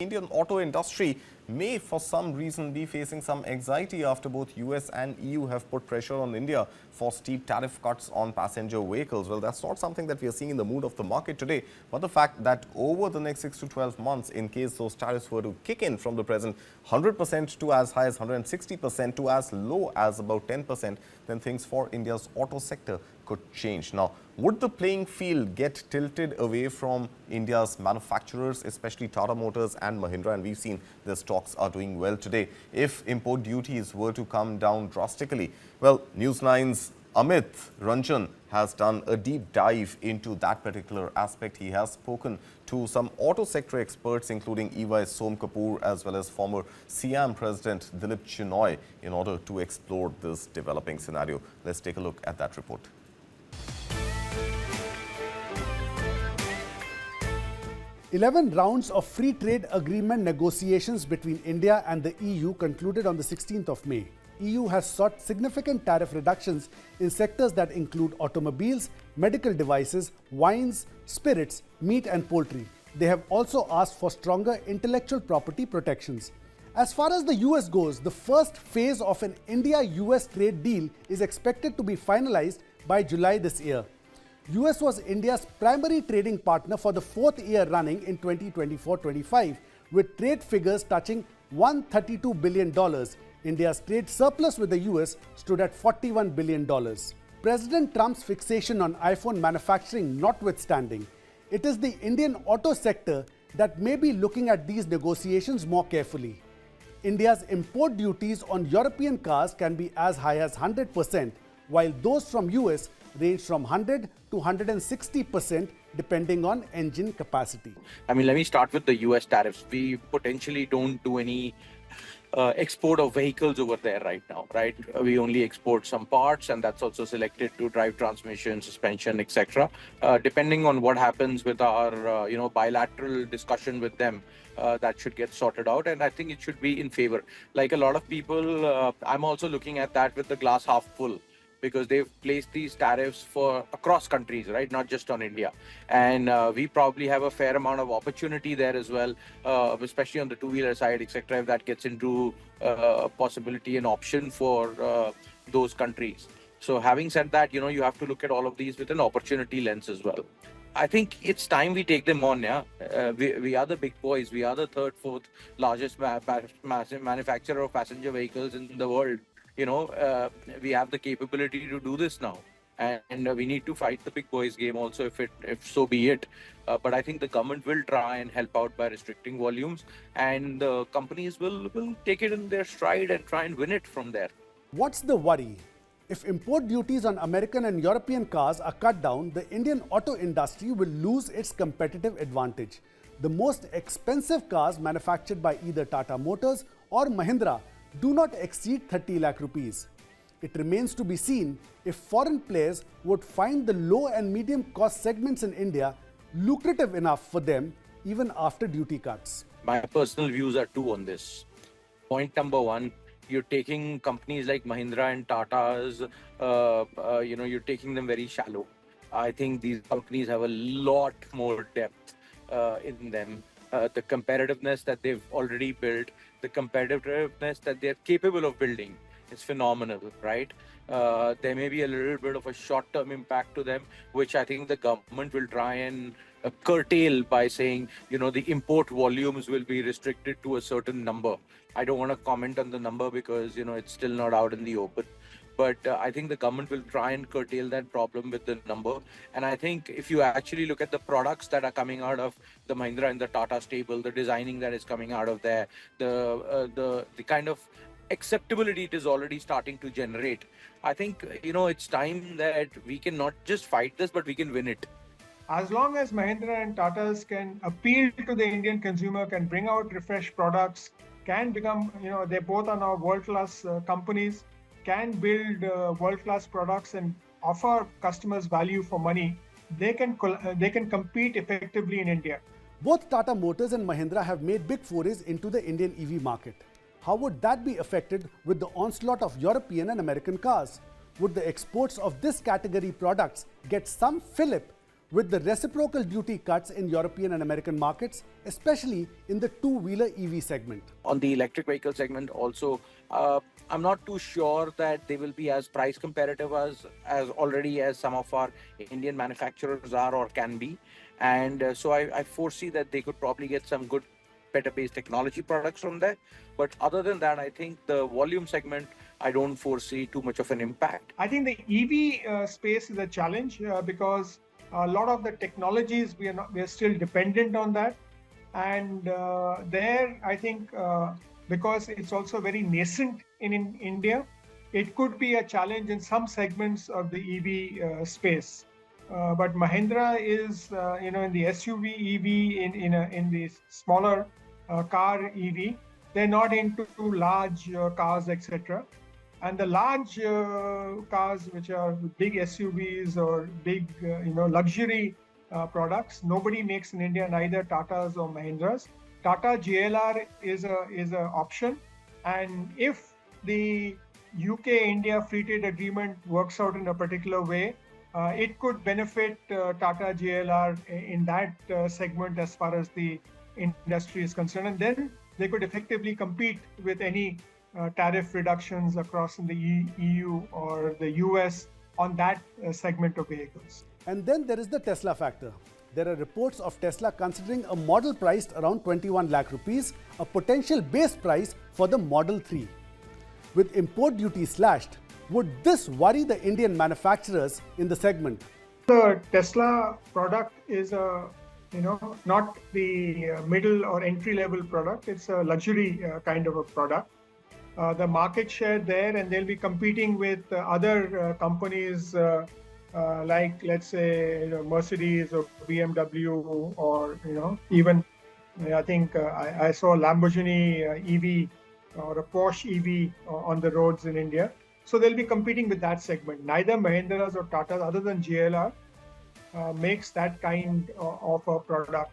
Indian auto industry may for some reason be facing some anxiety after both US and EU have put pressure on India for steep tariff cuts on passenger vehicles. Well, that's not something that we are seeing in the mood of the market today, but the fact that over the next 6 to 12 months, in case those tariffs were to kick in from the present 100% to as high as 160% to as low as about 10%, then things for India's auto sector could change. Now, would the playing field get tilted away from India's manufacturers, especially Tata Motors and Mahindra? And we've seen their stocks are doing well today. If import duties were to come down drastically, well, News 9's Amit Ranjan has done a deep dive into that particular aspect. He has spoken to some auto sector experts, including EY Som Kapoor, as well as former Siam President Dilip Chinoy, in order to explore this developing scenario. Let's take a look at that report. 11 rounds of free trade agreement negotiations between India and the EU concluded on the 16th of May. EU has sought significant tariff reductions in sectors that include automobiles, medical devices, wines, spirits, meat and poultry. They have also asked for stronger intellectual property protections. As far as the US goes, the first phase of an India-US trade deal is expected to be finalized by July this year. US was India's primary trading partner for the fourth year running in 2024-25, with trade figures touching $132 billion. India's trade surplus with the US stood at $41 billion. President Trump's fixation on iPhone manufacturing notwithstanding, it is the Indian auto sector that may be looking at these negotiations more carefully. India's import duties on European cars can be as high as 100%, while those from US range from 100 to 160% depending on engine capacity. I mean, let me start with the US tariffs. We potentially don't do any export of vehicles over there right now, right? We only export some parts, and that's also selected to drive transmission, suspension, etc. Depending on what happens with our bilateral discussion with them, that should get sorted out, and I think it should be in favor. Like a lot of people, I'm also looking at that with the glass half full, because they've placed these tariffs for across countries, right? Not just on India. And we probably have a fair amount of opportunity there as well, especially on the two-wheeler side, etc. If that gets into a possibility, an option for those countries. So having said that, you have to look at all of these with an opportunity lens as well. I think it's time we take them on, yeah. We are the big boys. We are the third, fourth largest manufacturer of passenger vehicles in the world. We have the capability to do this now, and we need to fight the big boys game also, if so be it. But I think the government will try and help out by restricting volumes, and the companies will take it in their stride and try and win it from there. What's the worry? If import duties on American and European cars are cut down, the Indian auto industry will lose its competitive advantage. The most expensive cars manufactured by either Tata Motors or Mahindra do not exceed 30 lakh rupees. It remains to be seen if foreign players would find the low and medium cost segments in India lucrative enough for them even after duty cuts. My personal views are two on this. Point number one, you're taking companies like Mahindra and Tata's, you're taking them very shallow. I think these companies have a lot more depth in them. The competitiveness that they've already built, the competitiveness that they're capable of building is phenomenal, right? There may be a little bit of a short-term impact to them, which I think the government will try and curtail by saying, the import volumes will be restricted to a certain number. I don't want to comment on the number because, it's still not out in the open. But I think the government will try and curtail that problem with the number. And I think if you actually look at the products that are coming out of the Mahindra and the Tata stable, the designing that is coming out of there, the kind of acceptability it is already starting to generate, I think, it's time that we can not just fight this, but we can win it. As long as Mahindra and Tatas can appeal to the Indian consumer, can bring out refreshed products, can become, they both are now world-class companies, can build world-class products and offer customers value for money, they can compete effectively in India. Both Tata Motors and Mahindra have made big forays into the Indian EV market. How would that be affected with the onslaught of European and American cars? Would the exports of this category products get some fillip with the reciprocal duty cuts in European and American markets, especially in the two-wheeler EV segment. On the electric vehicle segment also, I'm not too sure that they will be as price competitive as already as some of our Indian manufacturers are or can be. And so I foresee that they could probably get some good, better based technology products from there. But other than that, I think the volume segment, I don't foresee too much of an impact. I think the EV space is a challenge because a lot of the technologies we are still dependent on that, and there I think because it's also very nascent in India, it could be a challenge in some segments of the EV space. But Mahindra is in the SUV EV in the smaller car EV. They're not into large cars, etc. And the large cars, which are big SUVs or big, luxury products, nobody makes in India, neither Tatas or Mahindras. Tata JLR is a option, and if the UK-India free trade agreement works out in a particular way, it could benefit Tata JLR in that segment as far as the industry is concerned, and then they could effectively compete with any tariff reductions across in the EU or the US on that segment of vehicles. And then there is the Tesla factor. There are reports of Tesla considering a model priced around 21 lakh rupees, a potential base price for the Model 3. With import duty slashed, would this worry the Indian manufacturers in the segment? The Tesla product is not the middle or entry level product. It's a luxury kind of a product. The market share there, and they'll be competing with other companies like, let's say, Mercedes or BMW, or even I think I saw a Lamborghini EV or a Porsche EV on the roads in India. So they'll be competing with that segment. Neither Mahindras or Tatas, other than JLR, makes that kind of a product.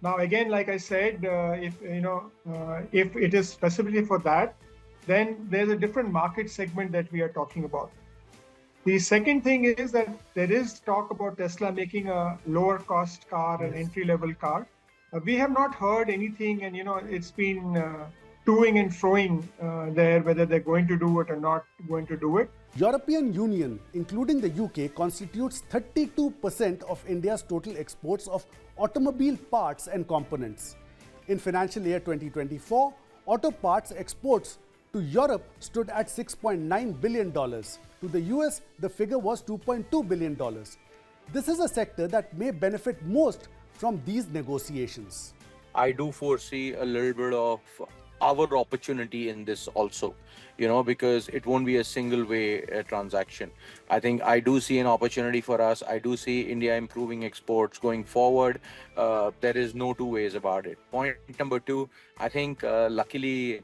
Now, again, like I said, if it is specifically for that, then there's a different market segment that we are talking about. The second thing is that there is talk about Tesla making a lower cost car, an entry level car. We have not heard anything, and it's been toing and froing there whether they're going to do it or not going to do it. European Union, including the UK, constitutes 32% of India's total exports of automobile parts and components. In financial year 2024, auto parts exports to Europe stood at $6.9 billion. To the US, the figure was $2.2 billion. This is a sector that may benefit most from these negotiations. I do foresee a little bit of our opportunity in this also, because it won't be a single way transaction. I think I do see an opportunity for us. I do see India improving exports going forward. There is no two ways about it. Point number two, I think luckily,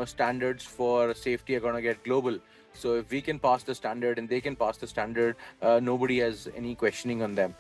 standards for safety are going to get global. So if we can pass the standard and they can pass the standard, nobody has any questioning on them.